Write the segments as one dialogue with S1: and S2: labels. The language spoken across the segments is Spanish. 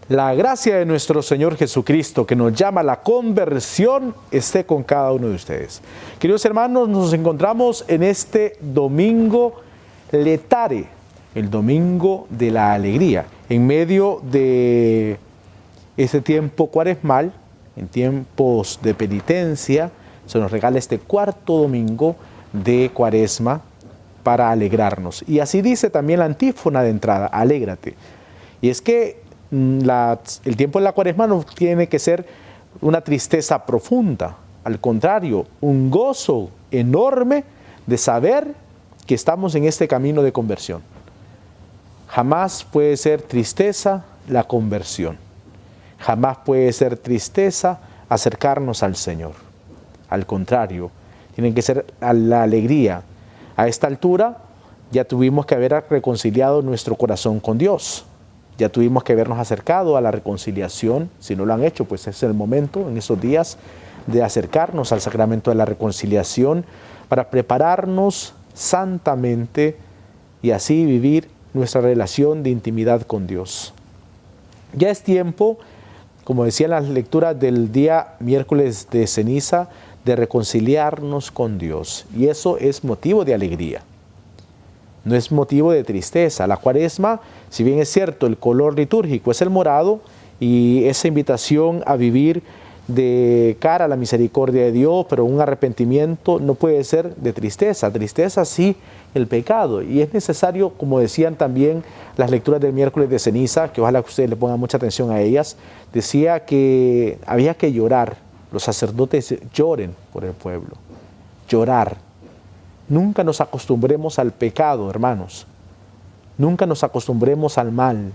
S1: La gracia de nuestro Señor Jesucristo, que nos llama a la conversión, esté con cada uno de ustedes. Queridos hermanos, nos encontramos en este domingo letare, el domingo de la alegría, en medio de este tiempo cuaresmal, en tiempos de penitencia. Se nos regala este cuarto domingo de Cuaresma para alegrarnos. Y así dice también la antífona de entrada: alégrate. Y es que el tiempo de la Cuaresma no tiene que ser una tristeza profunda, al contrario, un gozo enorme de saber que estamos en este camino de conversión. Jamás puede ser tristeza la conversión, jamás puede ser tristeza acercarnos al Señor. Al contrario, tiene que ser la alegría. A esta altura ya tuvimos que haber reconciliado nuestro corazón con Dios. Ya tuvimos que habernos acercado a la reconciliación. Si no lo han hecho, pues es el momento en esos días de acercarnos al sacramento de la reconciliación para prepararnos santamente y así vivir nuestra relación de intimidad con Dios. Ya es tiempo, como decían las lecturas del día miércoles de ceniza, de reconciliarnos con Dios. Y eso es motivo de alegría. No es motivo de tristeza. La Cuaresma, si bien es cierto, el color litúrgico es el morado, y esa invitación a vivir de cara a la misericordia de Dios, pero un arrepentimiento no puede ser de tristeza. Tristeza sí, el pecado. Y es necesario, como decían también las lecturas del miércoles de ceniza, que ojalá que ustedes le pongan mucha atención a ellas, decía que había que llorar. Los sacerdotes lloren por el pueblo. Llorar. Nunca nos acostumbremos al pecado, hermanos. Nunca nos acostumbremos al mal.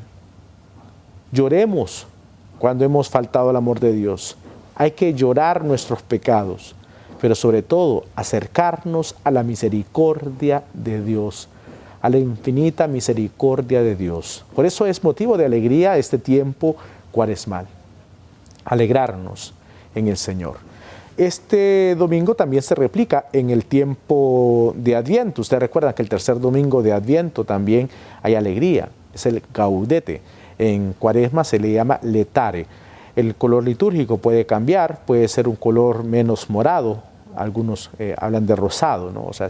S1: Lloremos cuando hemos faltado al amor de Dios. Hay que llorar nuestros pecados, pero sobre todo acercarnos a la misericordia de Dios, a la infinita misericordia de Dios. Por eso es motivo de alegría este tiempo cuaresmal. Alegrarnos en el Señor. Este domingo también se replica en el tiempo de Adviento. Ustedes recuerdan que el tercer domingo de Adviento también hay alegría, es el Gaudete. En Cuaresma se le llama letare. El color litúrgico puede cambiar, puede ser un color menos morado, algunos hablan de rosado, ¿no? O sea,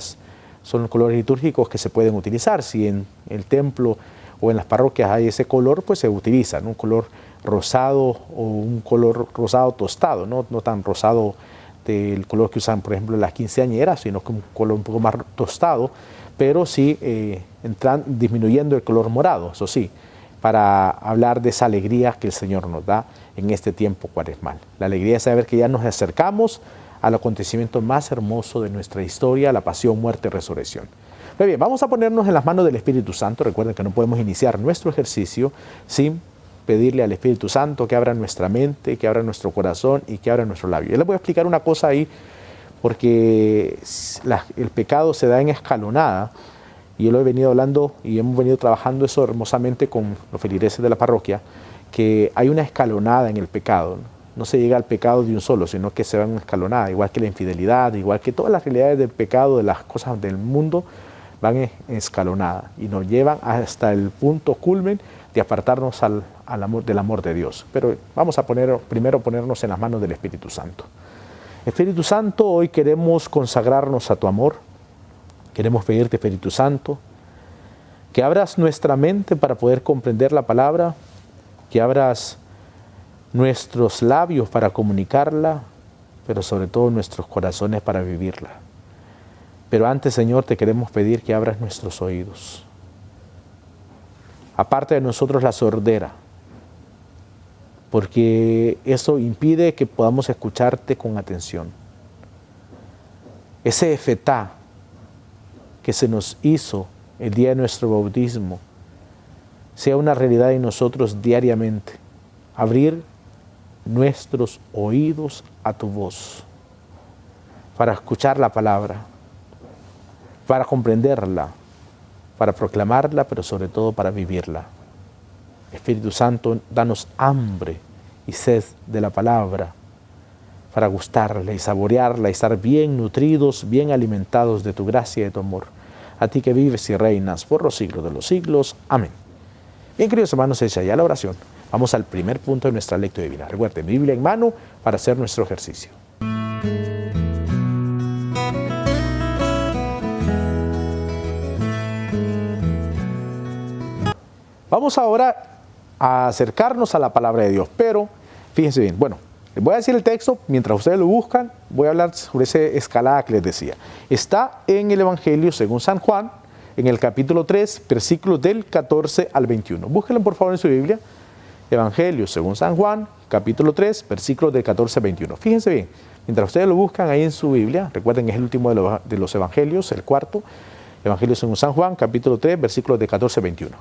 S1: son colores litúrgicos que se pueden utilizar. Si en el templo o en las parroquias hay ese color, pues se utiliza, ¿no? Un color rosado o un color rosado tostado, no tan rosado del color que usan, por ejemplo, las quinceañeras, sino que un color un poco más tostado, pero sí disminuyendo el color morado, eso sí, para hablar de esa alegría que el Señor nos da en este tiempo cuaresmal. La alegría de saber que ya nos acercamos al acontecimiento más hermoso de nuestra historia, la pasión, muerte y resurrección. Muy bien, vamos a ponernos en las manos del Espíritu Santo. Recuerden que no podemos iniciar nuestro ejercicio sin pedirle al Espíritu Santo que abra nuestra mente, que abra nuestro corazón y que abra nuestro labio. Yo les voy a explicar una cosa ahí, porque el pecado se da en escalonada, y yo lo he venido hablando y hemos venido trabajando eso hermosamente con los feligreses de la parroquia, que hay una escalonada en el pecado. No se llega al pecado de un solo, sino que se va en una escalonada, igual que la infidelidad, igual que todas las realidades del pecado, de las cosas del mundo, van en escalonada y nos llevan hasta el punto culmen de apartarnos del amor de Dios. Pero vamos a primero ponernos en las manos del Espíritu Santo. Espíritu Santo, hoy queremos consagrarnos a tu amor. Queremos pedirte, Espíritu Santo, que abras nuestra mente para poder comprender la palabra, que abras nuestros labios para comunicarla, pero sobre todo nuestros corazones para vivirla. Pero antes, Señor, te queremos pedir que abras nuestros oídos. Aparte de nosotros la sordera, porque eso impide que podamos escucharte con atención. Ese efetá que se nos hizo el día de nuestro bautismo sea una realidad en nosotros diariamente. Abrir nuestros oídos a tu voz para escuchar la palabra, para comprenderla, para proclamarla, pero sobre todo para vivirla. Espíritu Santo, danos hambre y sed de la palabra para gustarla y saborearla y estar bien nutridos, bien alimentados de tu gracia y de tu amor. a ti que vives y reinas por los siglos de los siglos. Amén. Bien, queridos hermanos, hecha ya la oración, vamos al primer punto de nuestra lectura divina. Recuerden, Biblia en mano para hacer nuestro ejercicio. Vamos ahora a acercarnos a la palabra de Dios, pero fíjense bien, bueno, les voy a decir el texto, mientras ustedes lo buscan, voy a hablar sobre esa escalada que les decía. Está en el Evangelio según San Juan, en el capítulo 3, versículos del 14 al 21. Búsquenlo por favor en su Biblia. Evangelio según San Juan, capítulo 3, versículos del 14 al 21. Fíjense bien, mientras ustedes lo buscan ahí en su Biblia, recuerden que es el último de los Evangelios, el cuarto, Evangelio según San Juan, capítulo 3, versículos del 14 al 21.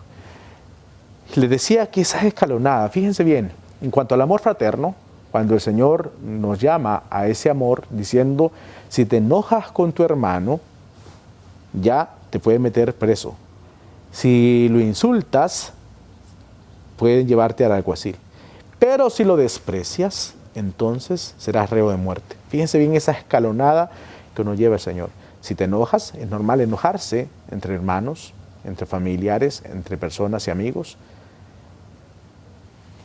S1: Les decía que esa escalonada, fíjense bien, en cuanto al amor fraterno, cuando el Señor nos llama a ese amor diciendo, si te enojas con tu hermano, ya te puede meter preso. Si lo insultas, pueden llevarte al alguacil. Pero si lo desprecias, entonces serás reo de muerte. Fíjense bien esa escalonada que nos lleva el Señor. Si te enojas, es normal enojarse entre hermanos, entre familiares, entre personas y amigos.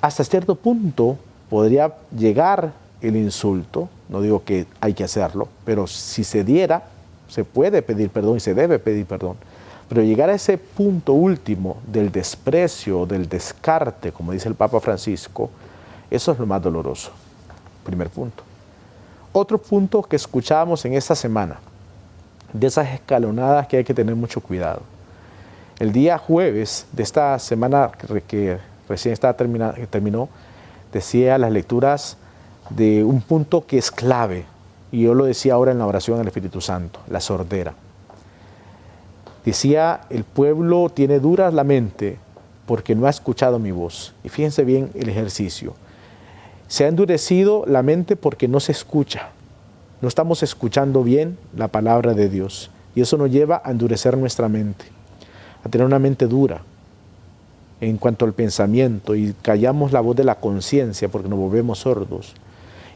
S1: Hasta cierto punto podría llegar el insulto, no digo que hay que hacerlo, pero si se diera, se puede pedir perdón y se debe pedir perdón. Pero llegar a ese punto último del desprecio, del descarte, como dice el Papa Francisco, eso es lo más doloroso. Primer punto. Otro punto que escuchábamos en esta semana, de esas escalonadas que hay que tener mucho cuidado. El día jueves de esta semana que recién terminó, decía las lecturas de un punto que es clave, y yo lo decía ahora en la oración al Espíritu Santo, la sordera. Decía, el pueblo tiene dura la mente porque no ha escuchado mi voz. Y fíjense bien el ejercicio. Se ha endurecido la mente porque no se escucha. No estamos escuchando bien la palabra de Dios. Y eso nos lleva a endurecer nuestra mente, a tener una mente dura en cuanto al pensamiento, y callamos la voz de la conciencia porque nos volvemos sordos.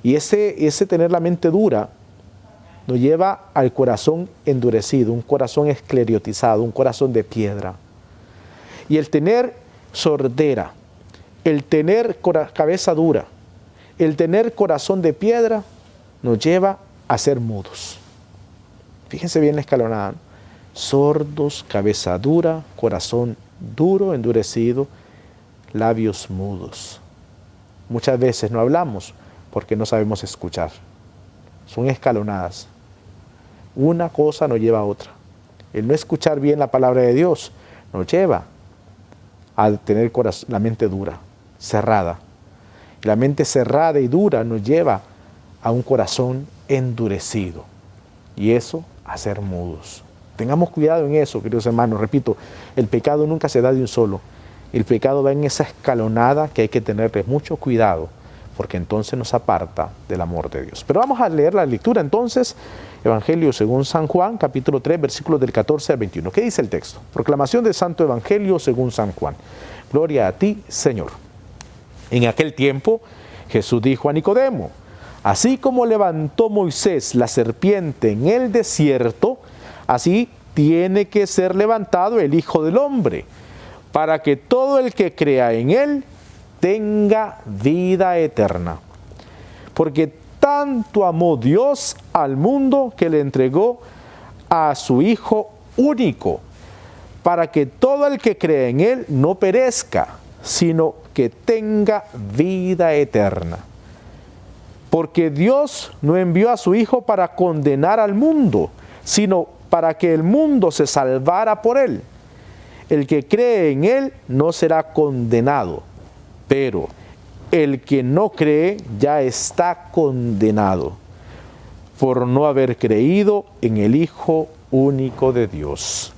S1: Y ese tener la mente dura nos lleva al corazón endurecido, un corazón esclerotizado, un corazón de piedra. Y el tener sordera, el tener cabeza dura, el tener corazón de piedra, nos lleva a ser mudos. Fíjense bien la escalonada, ¿no? Sordos, cabeza dura, corazón duro, endurecido, labios mudos. Muchas veces no hablamos porque no sabemos escuchar. Son escalonadas. Una cosa nos lleva a otra. El no escuchar bien la palabra de Dios nos lleva a tener la mente dura, cerrada. Y la mente cerrada y dura nos lleva a un corazón endurecido. Y eso a ser mudos. Tengamos cuidado en eso, queridos hermanos. Repito, el pecado nunca se da de un solo. El pecado va en esa escalonada que hay que tenerle mucho cuidado, porque entonces nos aparta del amor de Dios. Pero vamos a leer la lectura entonces, Evangelio según San Juan, capítulo 3, versículos del 14 al 21. ¿Qué dice el texto? Proclamación del Santo Evangelio según San Juan. Gloria a ti, Señor. En aquel tiempo, Jesús dijo a Nicodemo, así como levantó Moisés la serpiente en el desierto, así tiene que ser levantado el Hijo del Hombre, para que todo el que crea en él tenga vida eterna. Porque tanto amó Dios al mundo que le entregó a su Hijo único, para que todo el que cree en él no perezca, sino que tenga vida eterna. Porque Dios no envió a su Hijo para condenar al mundo, sino para que el mundo se salvara por él. El que cree en él no será condenado, pero el que no cree ya está condenado por no haber creído en el Hijo único de Dios.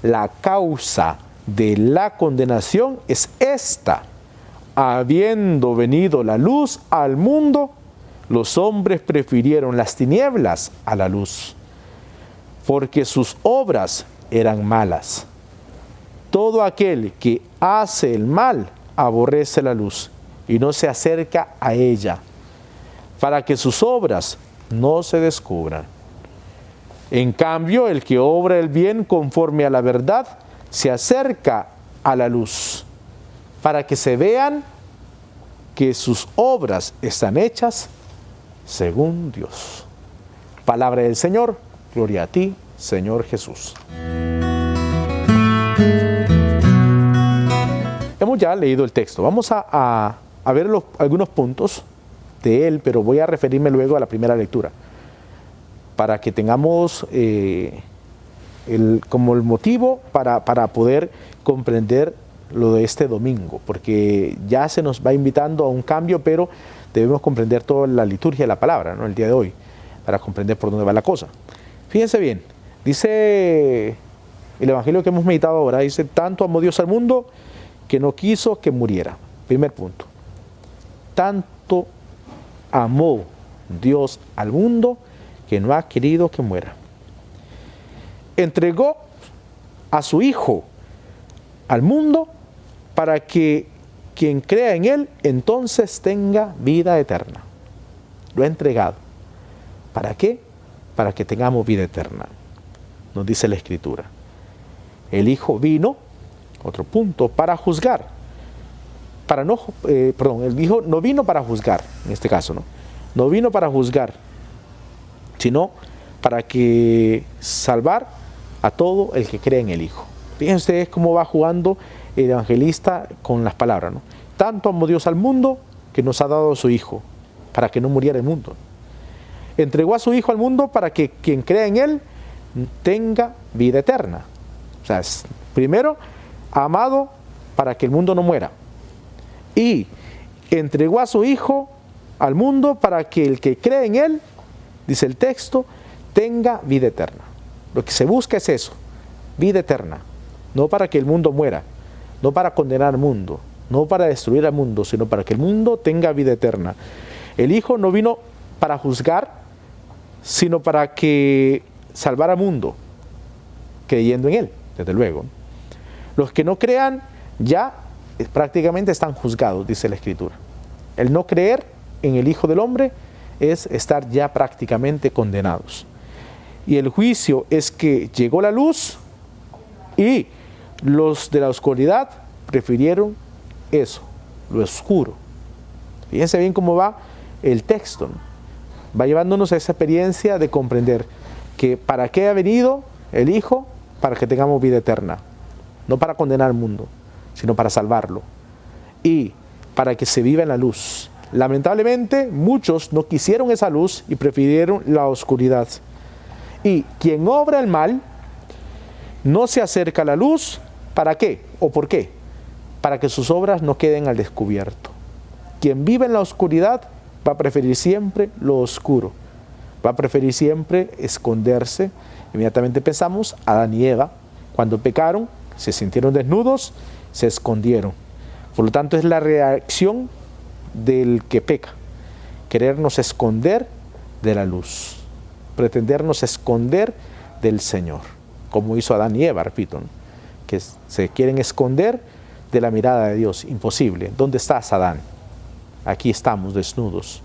S1: La causa de la condenación es esta: habiendo venido la luz al mundo, los hombres prefirieron las tinieblas a la luz, porque sus obras eran malas. Todo aquel que hace el mal aborrece la luz y no se acerca a ella, para que sus obras no se descubran. En cambio, el que obra el bien conforme a la verdad se acerca a la luz, para que se vean que sus obras están hechas según Dios. Palabra del Señor, gloria a ti, Señor Jesús. Hemos ya leído el texto. Vamos a ver algunos puntos de él, pero voy a referirme luego a la primera lectura, para que tengamos como el motivo para poder comprender lo de este domingo, porque ya se nos va invitando a un cambio, pero debemos comprender toda la liturgia de la palabra, ¿no?, el día de hoy, para comprender por dónde va la cosa. Fíjense bien, dice el Evangelio que hemos meditado ahora, dice: tanto amó Dios al mundo que no quiso que muriera. Primer punto. Tanto amó Dios al mundo que no ha querido que muera. Entregó a su Hijo al mundo para que quien crea en Él entonces tenga vida eterna. Lo ha entregado. ¿Para qué? Para que tengamos vida eterna, nos dice la Escritura. El Hijo vino, otro punto, para juzgar. El Hijo no vino para juzgar, en este caso, ¿no? No vino para juzgar, sino para que salvar a todo el que cree en el Hijo. Fíjense ustedes cómo va jugando el evangelista con las palabras, ¿no? Tanto amó Dios al mundo que nos ha dado a su Hijo, para que no muriera el mundo. Entregó a su Hijo al mundo para que quien crea en Él tenga vida eterna. O sea, primero, amado para que el mundo no muera. Y entregó a su Hijo al mundo para que el que cree en Él, dice el texto, tenga vida eterna. Lo que se busca es eso, vida eterna. No para que el mundo muera, no para condenar al mundo, no para destruir al mundo, sino para que el mundo tenga vida eterna. El Hijo no vino para juzgar, sino para que salvara al mundo, creyendo en Él, desde luego. Los que no crean ya prácticamente están juzgados, dice la Escritura. El no creer en el Hijo del Hombre es estar ya prácticamente condenados. Y el juicio es que llegó la luz y los de la oscuridad prefirieron eso, lo oscuro. Fíjense bien cómo va el texto, ¿no? Va llevándonos a esa experiencia de comprender que para qué ha venido el Hijo, para que tengamos vida eterna, no para condenar al mundo, sino para salvarlo y para que se viva en la luz. Lamentablemente muchos no quisieron esa luz y prefirieron la oscuridad. Y quien obra el mal no se acerca a la luz, ¿para qué? ¿O por qué? Para que sus obras no queden al descubierto. Quien vive en la oscuridad va a preferir siempre lo oscuro, va a preferir siempre esconderse. Inmediatamente pensamos, Adán y Eva, cuando pecaron, se sintieron desnudos, se escondieron. Por lo tanto, es la reacción del que peca, querernos esconder de la luz, pretendernos esconder del Señor, como hizo Adán y Eva, repito, ¿no?, que se quieren esconder de la mirada de Dios. Imposible. ¿Dónde estás, Adán? Aquí estamos desnudos.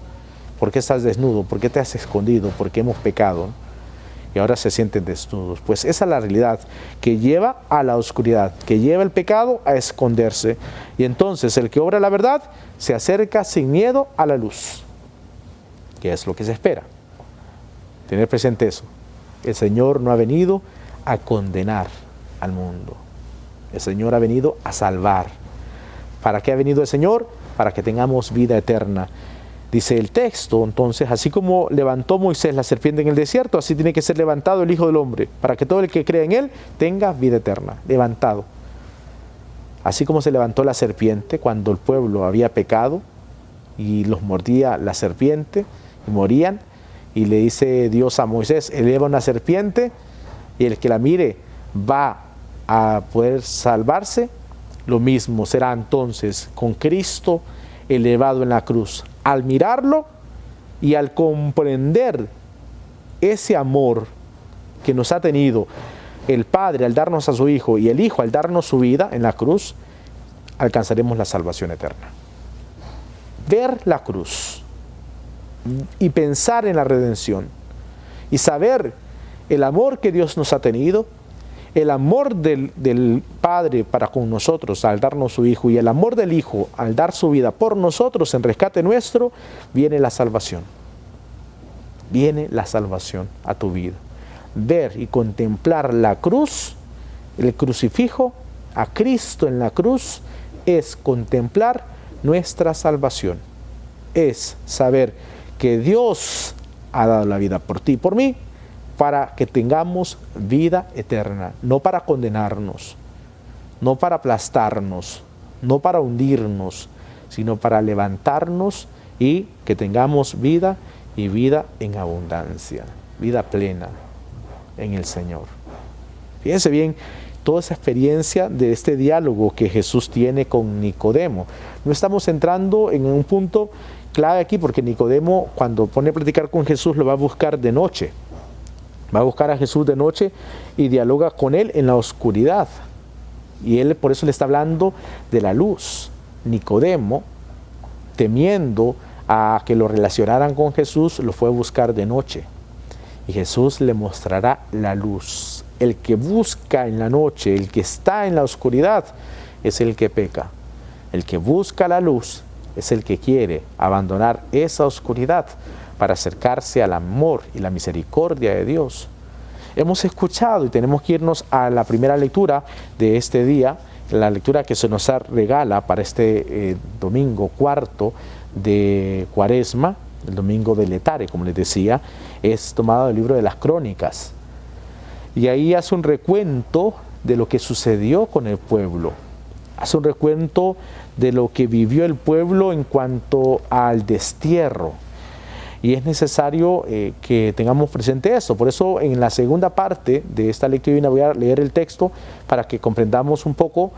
S1: ¿Por qué estás desnudo? ¿Por qué te has escondido? Porque hemos pecado y ahora se sienten desnudos. Pues esa es la realidad que lleva a la oscuridad, que lleva el pecado a esconderse. Y entonces el que obra la verdad se acerca sin miedo a la luz, que es lo que se espera. Tener presente eso. El Señor no ha venido a condenar al mundo. El Señor ha venido a salvar. ¿Para qué ha venido el Señor? Para que tengamos vida eterna. Dice el texto, entonces, así como levantó Moisés la serpiente en el desierto, así tiene que ser levantado el Hijo del Hombre, para que todo el que crea en Él tenga vida eterna. Levantado. Así como se levantó la serpiente cuando el pueblo había pecado y los mordía la serpiente y morían, y le dice Dios a Moisés: eleva una serpiente y el que la mire va a poder salvarse. Lo mismo será entonces con Cristo elevado en la cruz. Al mirarlo y al comprender ese amor que nos ha tenido el Padre al darnos a su Hijo y el Hijo al darnos su vida en la cruz, alcanzaremos la salvación eterna. Ver la cruz y pensar en la redención y saber el amor que Dios nos ha tenido, el amor del Padre para con nosotros al darnos su Hijo y el amor del Hijo al dar su vida por nosotros en rescate nuestro, viene la salvación. Viene la salvación a tu vida. Ver y contemplar la cruz, el crucifijo, a Cristo en la cruz, es contemplar nuestra salvación. Es saber que Dios ha dado la vida por ti y por mí, para que tengamos vida eterna, no para condenarnos, no para aplastarnos, no para hundirnos, sino para levantarnos y que tengamos vida y vida en abundancia, vida plena en el Señor. Fíjense bien toda esa experiencia de este diálogo que Jesús tiene con Nicodemo. No estamos entrando en un punto clave aquí porque Nicodemo, cuando pone a platicar con Jesús, lo va a buscar de noche. Va a buscar a Jesús de noche y dialoga con él en la oscuridad. Y él por eso le está hablando de la luz. Nicodemo, temiendo a que lo relacionaran con Jesús, lo fue a buscar de noche. Y Jesús le mostrará la luz. El que busca en la noche, el que está en la oscuridad, es el que peca. El que busca la luz es el que quiere abandonar esa oscuridad para acercarse al amor y la misericordia de Dios. Hemos escuchado y tenemos que irnos a la primera lectura de este día, la lectura que se nos regala para este domingo cuarto de Cuaresma, el domingo de Letare, como les decía, es tomado del libro de las Crónicas. Y ahí hace un recuento de lo que sucedió con el pueblo. Hace un recuento de lo que vivió el pueblo en cuanto al destierro. Y es necesario que tengamos presente eso. Por eso en la segunda parte de esta lectura voy a leer el texto para que comprendamos un poco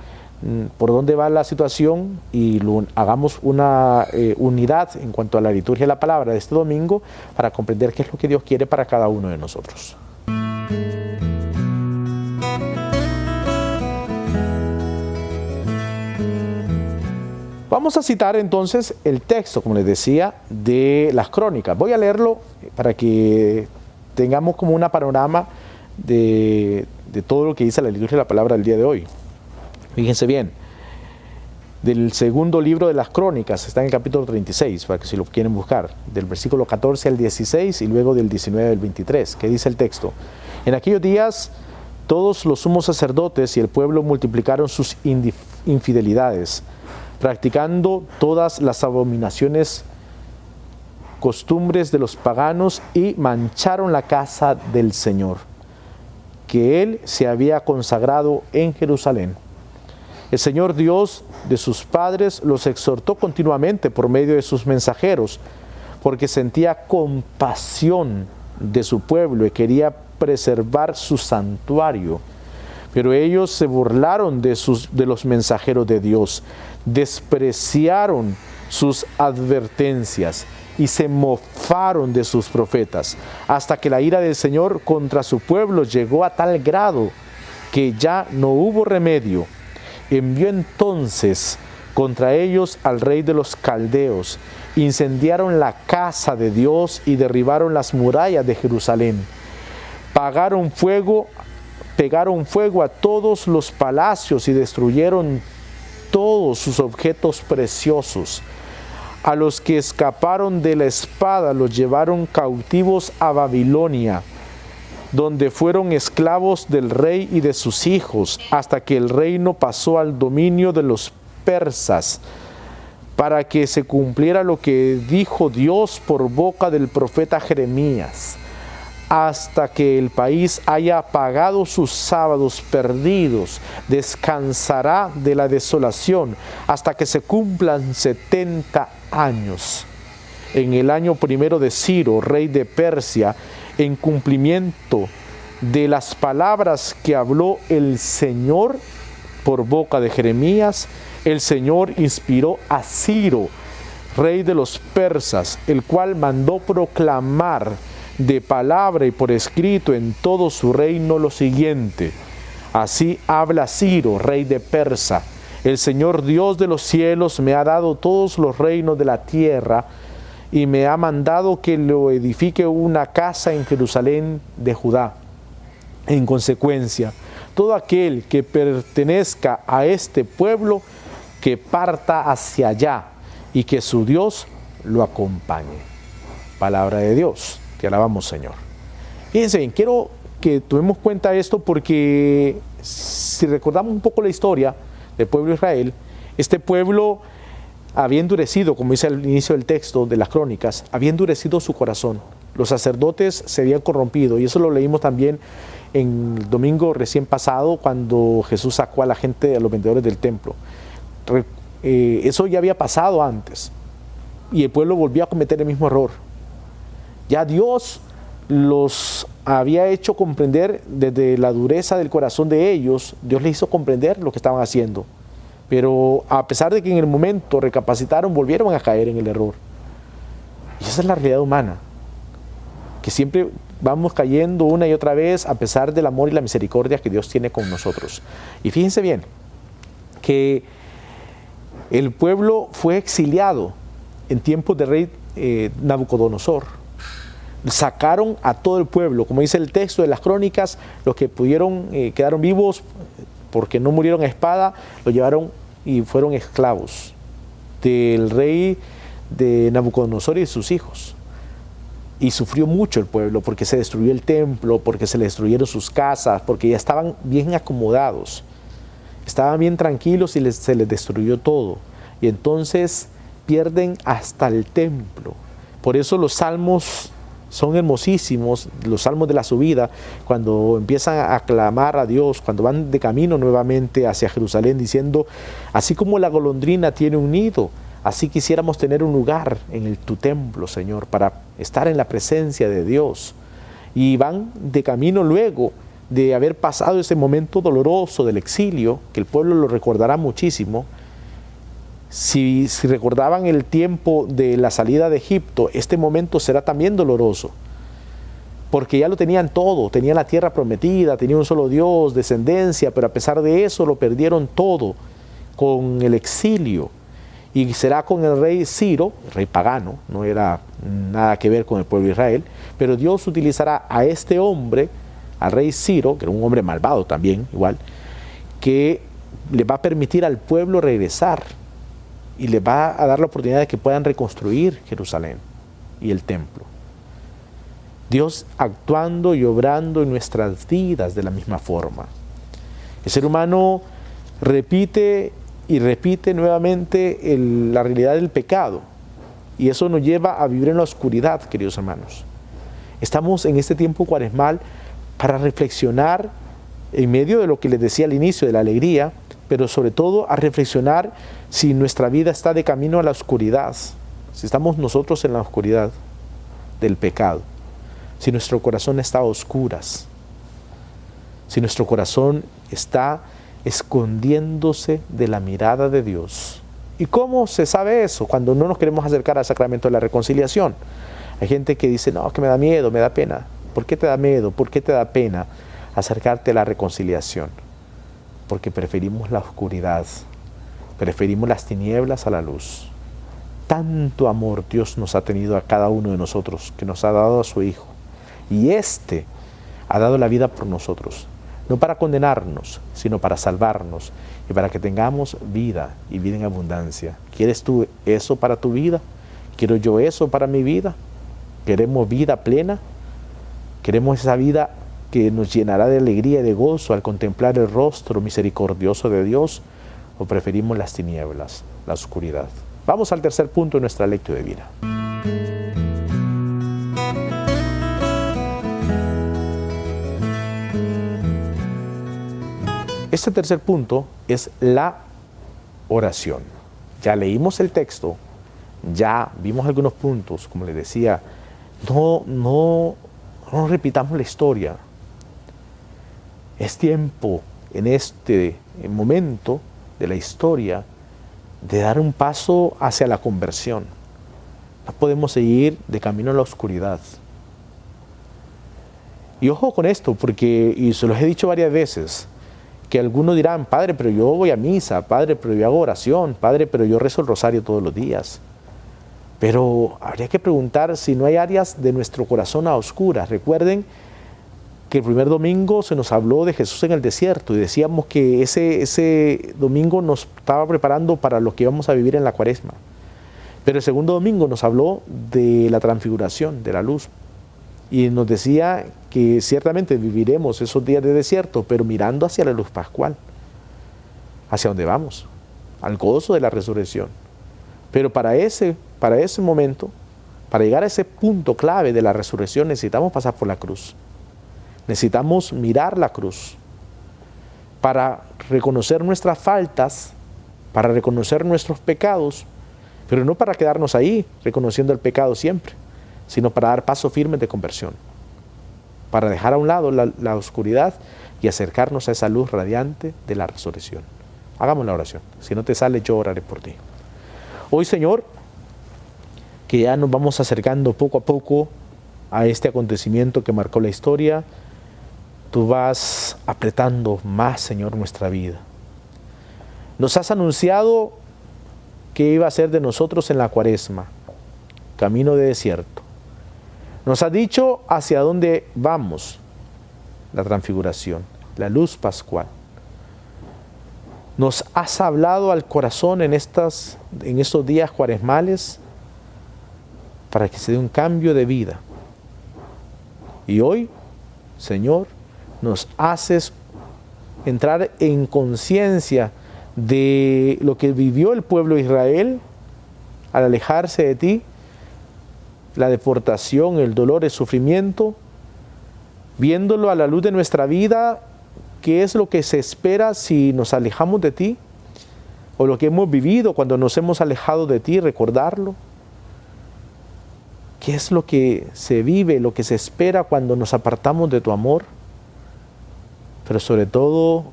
S1: por dónde va la situación y hagamos una unidad en cuanto a la liturgia de la palabra de este domingo para comprender qué es lo que Dios quiere para cada uno de nosotros. Vamos a citar entonces el texto, como les decía, de las Crónicas. Voy a leerlo para que tengamos como un panorama de todo lo que dice la liturgia de la palabra del día de hoy. Fíjense bien, del segundo libro de las Crónicas, está en el capítulo 36, para que si lo quieren buscar, del versículo 14 al 16 y luego del 19 al 23, que dice el texto: En aquellos días todos los sumos sacerdotes y el pueblo multiplicaron sus infidelidades, practicando todas las abominaciones, costumbres de los paganos, y mancharon la casa del Señor, que Él se había consagrado en Jerusalén. El Señor Dios de sus padres los exhortó continuamente por medio de sus mensajeros, porque sentía compasión de su pueblo y quería preservar su santuario. Pero ellos se burlaron de los mensajeros de Dios, despreciaron sus advertencias y se mofaron de sus profetas, hasta que la ira del Señor contra su pueblo llegó a tal grado que ya no hubo remedio. Envió entonces contra ellos al rey de los caldeos, incendiaron la casa de Dios y derribaron las murallas de Jerusalén. Pegaron fuego a todos los palacios y destruyeron todos sus objetos preciosos. A los que escaparon de la espada los llevaron cautivos a Babilonia, donde fueron esclavos del rey y de sus hijos, hasta que el reino pasó al dominio de los persas, para que se cumpliera lo que dijo Dios por boca del profeta Jeremías: hasta que el país haya pagado sus sábados perdidos, descansará de la desolación, hasta que se cumplan 70 años. En el año primero de Ciro, rey de Persia, en cumplimiento de las palabras que habló el Señor por boca de Jeremías, el Señor inspiró a Ciro, rey de los persas, el cual mandó proclamar de palabra y por escrito en todo su reino lo siguiente: así habla Ciro, rey de Persia: el Señor Dios de los cielos me ha dado todos los reinos de la tierra y me ha mandado que lo edifique una casa en Jerusalén de Judá. En consecuencia, todo aquel que pertenezca a este pueblo, que parta hacia allá y que su Dios lo acompañe. Palabra de Dios, te alabamos, Señor. Fíjense bien, quiero que tomemos cuenta de esto porque si recordamos un poco la historia del pueblo de Israel, este pueblo había endurecido, como dice al inicio del texto de las Crónicas, había endurecido su corazón. Los sacerdotes se habían corrompido, y eso lo leímos también en el domingo recién pasado, cuando Jesús sacó a la gente, a los vendedores del templo. Eso ya había pasado antes, y el pueblo volvió a cometer el mismo error. Ya Dios los había hecho comprender desde la dureza del corazón de ellos, Dios les hizo comprender lo que estaban haciendo. Pero a pesar de que en el momento recapacitaron, volvieron a caer en el error. Y esa es la realidad humana, que siempre vamos cayendo una y otra vez a pesar del amor y la misericordia que Dios tiene con nosotros. Y fíjense bien, que el pueblo fue exiliado en tiempos del rey Nabucodonosor. Sacaron a todo el pueblo, como dice el texto de las Crónicas, los que pudieron, quedaron vivos porque no murieron a espada, lo llevaron y fueron esclavos del rey de Nabucodonosor y de sus hijos. Y sufrió mucho el pueblo porque se destruyó el templo, porque se le destruyeron sus casas, porque ya estaban bien acomodados, estaban bien tranquilos y se les destruyó todo. Y entonces pierden hasta el templo. Por eso los salmos son hermosísimos, los salmos de la subida, cuando empiezan a clamar a Dios, cuando van de camino nuevamente hacia Jerusalén, diciendo: así como la golondrina tiene un nido, así quisiéramos tener un lugar en tu templo, Señor, para estar en la presencia de Dios. Y van de camino luego de haber pasado ese momento doloroso del exilio, que el pueblo lo recordará muchísimo. Si recordaban el tiempo de la salida de Egipto, este momento será también doloroso, porque ya lo tenían todo, tenían la tierra prometida, tenían un solo Dios, descendencia, pero a pesar de eso lo perdieron todo con el exilio. Y será con el rey Ciro, el rey pagano, no era nada que ver con el pueblo de Israel, pero Dios utilizará a este hombre, al rey Ciro, que era un hombre malvado también, igual, que le va a permitir al pueblo regresar y les va a dar la oportunidad de que puedan reconstruir Jerusalén y el templo. Dios actuando y obrando en nuestras vidas de la misma forma. El ser humano repite y repite nuevamente la realidad del pecado, y eso nos lleva a vivir en la oscuridad, queridos hermanos. Estamos en este tiempo cuaresmal para reflexionar en medio de lo que les decía al inicio, de la alegría, pero sobre todo a reflexionar si nuestra vida está de camino a la oscuridad, si estamos nosotros en la oscuridad del pecado, si nuestro corazón está a oscuras, si nuestro corazón está escondiéndose de la mirada de Dios. ¿Y cómo se sabe eso? Cuando no nos queremos acercar al sacramento de la reconciliación. Hay gente que dice: no, que me da miedo, me da pena. ¿Por qué te da miedo? ¿Por qué te da pena acercarte a la reconciliación? Porque preferimos la oscuridad, preferimos las tinieblas a la luz. Tanto amor Dios nos ha tenido a cada uno de nosotros, que nos ha dado a su Hijo. Y éste ha dado la vida por nosotros, no para condenarnos, sino para salvarnos y para que tengamos vida y vida en abundancia. ¿Quieres tú eso para tu vida? ¿Quiero yo eso para mi vida? ¿Queremos vida plena? ¿Queremos esa vida que nos llenará de alegría y de gozo al contemplar el rostro misericordioso de Dios? ¿O preferimos las tinieblas, la oscuridad? Vamos al tercer punto de nuestra lectura divina. Este tercer punto es la oración. Ya leímos el texto, ya vimos algunos puntos, como les decía, no repitamos la historia. Es tiempo en este momento de la historia de dar un paso hacia la conversión. No podemos seguir de camino a la oscuridad. Y ojo con esto, porque, y se los he dicho varias veces, que algunos dirán: padre, pero yo voy a misa, padre, pero yo hago oración, padre, pero yo rezo el rosario todos los días. Pero habría que preguntar si no hay áreas de nuestro corazón a oscuras. Recuerden que el primer domingo se nos habló de Jesús en el desierto y decíamos que ese domingo nos estaba preparando para lo que íbamos a vivir en la Cuaresma. Pero el segundo domingo nos habló de la transfiguración, de la luz. Y nos decía que ciertamente viviremos esos días de desierto, pero mirando hacia la luz pascual. ¿Hacia dónde vamos? Al gozo de la resurrección. Pero para ese momento, para llegar a ese punto clave de la resurrección, necesitamos pasar por la cruz. Necesitamos mirar la cruz para reconocer nuestras faltas, para reconocer nuestros pecados, pero no para quedarnos ahí reconociendo el pecado siempre, sino para dar pasos firmes de conversión, para dejar a un lado la oscuridad y acercarnos a esa luz radiante de la resurrección. Hagamos la oración. Si no te sale, yo oraré por ti. Hoy, Señor, que ya nos vamos acercando poco a poco a este acontecimiento que marcó la historia, tú vas apretando más, Señor, nuestra vida. Nos has anunciado que iba a ser de nosotros en la Cuaresma, camino de desierto. Nos has dicho hacia dónde vamos, la transfiguración, la luz pascual. Nos has hablado al corazón en estos días cuaresmales para que se dé un cambio de vida. Y hoy, Señor, nos haces entrar en conciencia de lo que vivió el pueblo de Israel al alejarse de ti, la deportación, el dolor, el sufrimiento, viéndolo a la luz de nuestra vida, qué es lo que se espera si nos alejamos de ti, o lo que hemos vivido cuando nos hemos alejado de ti, recordarlo. ¿Qué es lo que se vive, lo que se espera cuando nos apartamos de tu amor? Pero sobre todo,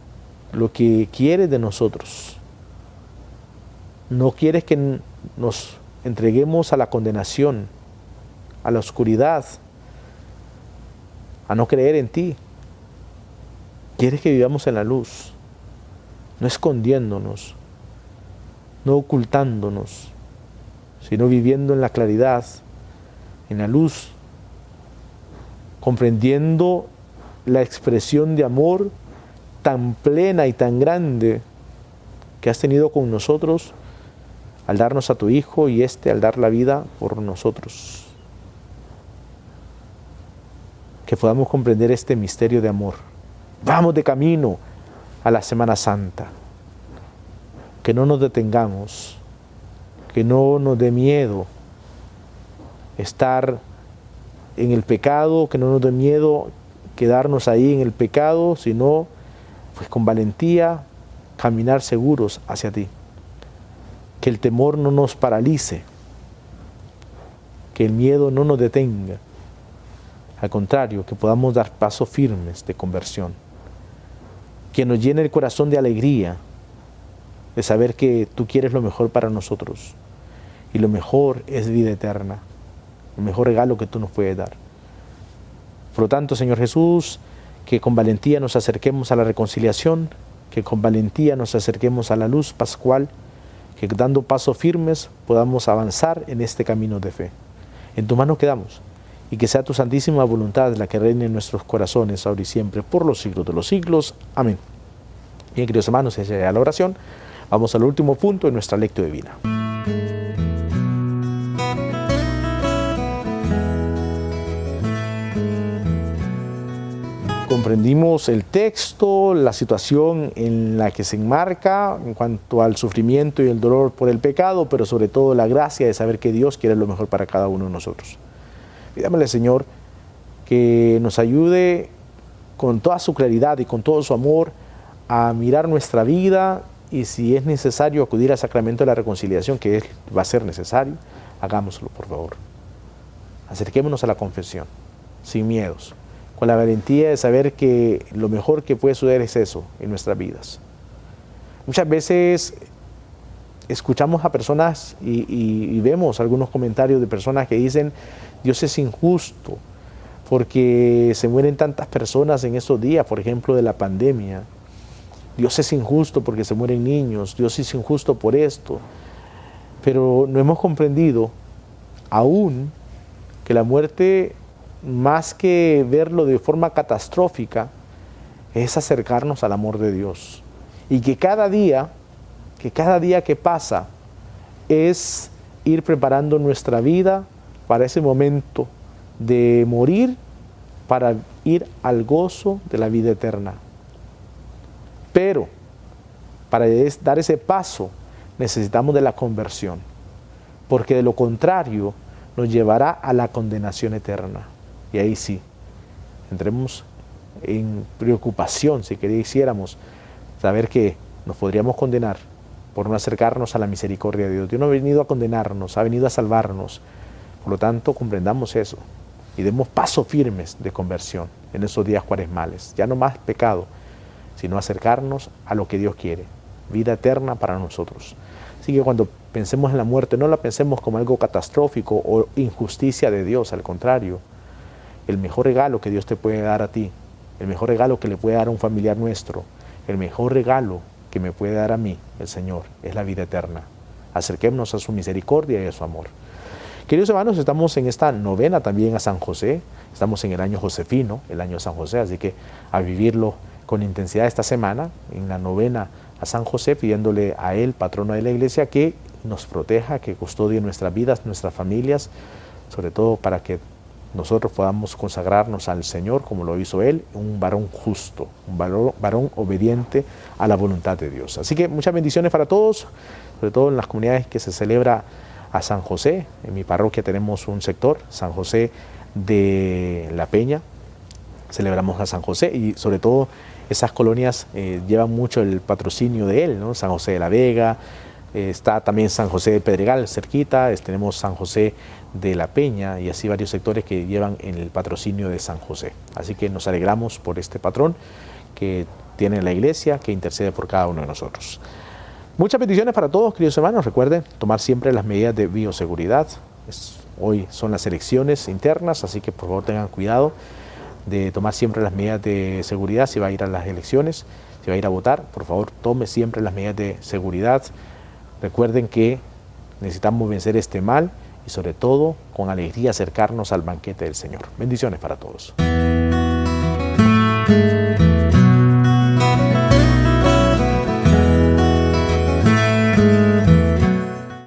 S1: lo que quieres de nosotros. No quieres que nos entreguemos a la condenación, a la oscuridad, a no creer en ti. Quieres que vivamos en la luz, no escondiéndonos, no ocultándonos, sino viviendo en la claridad, en la luz, comprendiendo la expresión de amor tan plena y tan grande que has tenido con nosotros al darnos a tu Hijo y al dar la vida por nosotros. Que podamos comprender este misterio de amor. Vamos de camino a la Semana Santa. Que no nos detengamos, que no nos dé miedo estar en el pecado, que no nos dé miedo quedarnos ahí en el pecado, sino pues con valentía caminar seguros hacia ti. Que el temor no nos paralice, que el miedo no nos detenga. Al contrario, que podamos dar pasos firmes de conversión. Que nos llene el corazón de alegría, de saber que tú quieres lo mejor para nosotros. Y lo mejor es vida eterna, el mejor regalo que tú nos puedes dar. Por lo tanto, Señor Jesús, que con valentía nos acerquemos a la reconciliación, que con valentía nos acerquemos a la luz pascual, que dando pasos firmes podamos avanzar en este camino de fe. En tu mano quedamos, y que sea tu santísima voluntad la que reine en nuestros corazones, ahora y siempre, por los siglos de los siglos. Amén. Bien, queridos hermanos, esa es la oración. Vamos al último punto de nuestra lectio divina. Comprendimos el texto, la situación en la que se enmarca en cuanto al sufrimiento y el dolor por el pecado, pero sobre todo la gracia de saber que Dios quiere lo mejor para cada uno de nosotros. Pidámosle, Señor, que nos ayude con toda su claridad y con todo su amor a mirar nuestra vida y si es necesario acudir al sacramento de la reconciliación, que va a ser necesario, hagámoslo, por favor. Acerquémonos a la confesión, sin miedos, con la valentía de saber que lo mejor que puede suceder es eso en nuestras vidas. Muchas veces escuchamos a personas y vemos algunos comentarios de personas que dicen: Dios es injusto porque se mueren tantas personas en estos días, por ejemplo, de la pandemia. Dios es injusto porque se mueren niños, Dios es injusto por esto. Pero no hemos comprendido aún que la muerte más que verlo de forma catastrófica, es acercarnos al amor de Dios. Y que cada día que pasa es ir preparando nuestra vida para ese momento de morir, para ir al gozo de la vida eterna. Pero para dar ese paso necesitamos de la conversión, porque de lo contrario nos llevará a la condenación eterna. Y ahí sí, entremos en preocupación si quisiéramos saber que nos podríamos condenar por no acercarnos a la misericordia de Dios. Dios no ha venido a condenarnos, ha venido a salvarnos. Por lo tanto, comprendamos eso y demos pasos firmes de conversión en esos días cuaresmales. Ya no más pecado, sino acercarnos a lo que Dios quiere, vida eterna para nosotros. Así que cuando pensemos en la muerte, no la pensemos como algo catastrófico o injusticia de Dios, al contrario. El mejor regalo que Dios te puede dar a ti, el mejor regalo que le puede dar a un familiar nuestro, el mejor regalo que me puede dar a mí, el Señor, es la vida eterna. Acerquémonos a su misericordia y a su amor. Queridos hermanos, estamos en esta novena también a San José, estamos en el año josefino, el año de San José, así que a vivirlo con intensidad esta semana, en la novena a San José, pidiéndole a él, patrono de la Iglesia, que nos proteja, que custodie nuestras vidas, nuestras familias, sobre todo para que nosotros podamos consagrarnos al Señor como lo hizo Él, un varón justo, un varón obediente a la voluntad de Dios. Así que muchas bendiciones para todos, sobre todo en las comunidades que se celebra a San José. En mi parroquia tenemos un sector, San José de la Peña, celebramos a San José y sobre todo esas colonias llevan mucho el patrocinio de él, ¿no? San José de la Vega, está también San José de Pedregal cerquita, tenemos San José de la Peña y así varios sectores que llevan en el patrocinio de San José. Así que nos alegramos por este patrón que tiene la Iglesia, que intercede por cada uno de nosotros. Muchas bendiciones para todos, queridos hermanos. Recuerden tomar siempre las medidas de bioseguridad. Hoy son las elecciones internas, así que por favor tengan cuidado de tomar siempre las medidas de seguridad. Si va a ir a las elecciones, si va a ir a votar, por favor tome siempre las medidas de seguridad. Recuerden que necesitamos vencer este mal y sobre todo con alegría acercarnos al banquete del Señor. Bendiciones para todos.